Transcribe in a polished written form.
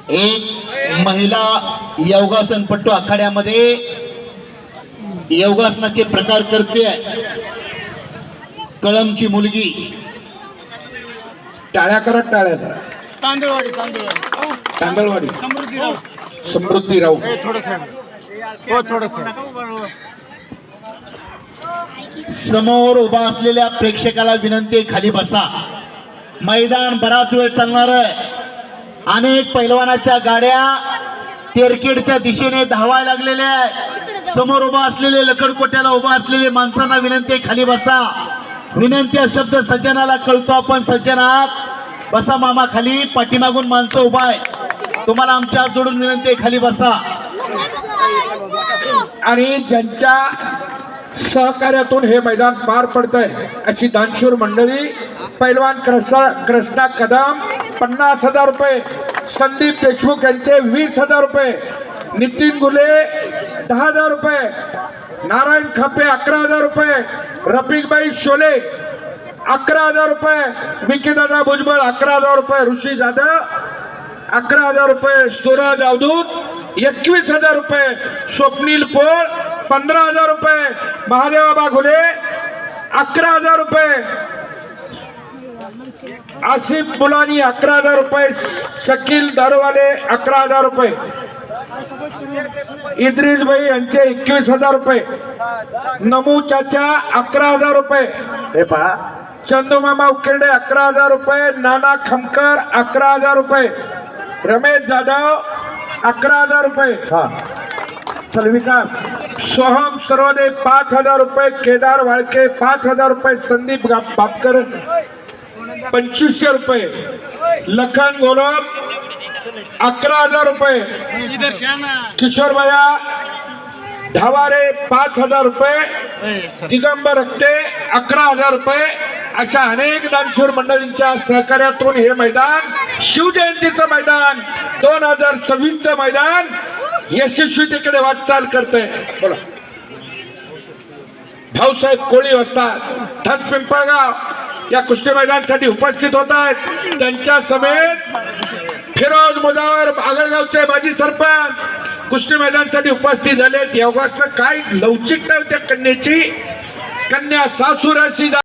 एक महिला योगासनपटू आखाड्यामध्ये योगासनाचे प्रकार करते कळमची मुलगी. टाळ्या करा, टाळ्या करा. तांदळवाडी तांदळवाडी समृद्धी राव. समोर उभा असलेल्या प्रेक्षकाला विनंती आहे, खाली बसा. मैदान बराच वेळ चालणार आहे. अनेक पैलवानाच्या गाड्या तेरखेडच्या दिशेने धावायला लागलेल्या आहेत. समोर उभा असलेले लकडकोट्याला उभा असलेले माणसांना विनंती आहे, खाली बसा. विनंती हा शब्द सज्जनाला कळतो, आपण सज्जन आहात, बसा मामा खाली. पाठीमागून माणसं उभा आहे, तुम्हाला आमच्या हात जोडून विनंती आहे, खाली बसा. आणि ज्यांच्या सहकार्यातून हे मैदान पार पडतंय अशी दानशूर मंडळी: पैलवान कृष्णा कदम 50,000 रुपये, संदीप देशमुख यांचे 20,000 रुपये, नितीन गुले 10,000 रुपये, नारायण खापे 11,000 रुपये, रफिकबाई शोले 11,000 रुपये, विकीदादा भुजबळ 11,000 रुपये, ऋषी जाधव 11,000 रुपये, सूरज अवधूत 21,000 रुपये, स्वप्नील पोळ 15,000 रुपये, महादेवा घुले 11,000 रुपये, आसिफ मुलानी 11,000 रुपये, शकील दारूवाले 11,000 रुपये, इद्रिस भाई यांचे 21,000 रुपये, नमू चाचा 11,000 रुपये, हे पहा, चंदू मामा उकेरडे 11,000 रुपये, नाना खमकर 11,000 रुपये, रमेश जाधव 11,000 रुपये, चल विकास, सोहम सर्वदे 5,000 रुपये, केदार वाळके 5,000 रुपये, संदीप बापकर 2,500 रुपये, लखन गोलब 11,000 रुपये, किशोर भैया धावारे 5,000 रुपये, दिगंबर रक्ते 11,000 रुपये. अशा अनेक दानशूर मंडळींच्या सहकार्यातून हे मैदान, शिवजयंतीचं मैदान, 2026चं मैदान यशस्वीतेकडे वाटचाल करतंय. बोला. भाऊसाहेब कोळी वस्ताद ठक पिंपळगाव या कुस्ती मैदानासाठी उपस्थित होत आहेत. त्यांच्या समेत फिरोज मुजावर आगळगावचे माजी सरपंच कुस्ती मैदानासाठी उपस्थित झालेत. योगासनं काय लवचिकता होत्या कन्याची. कन्या सासूर अशी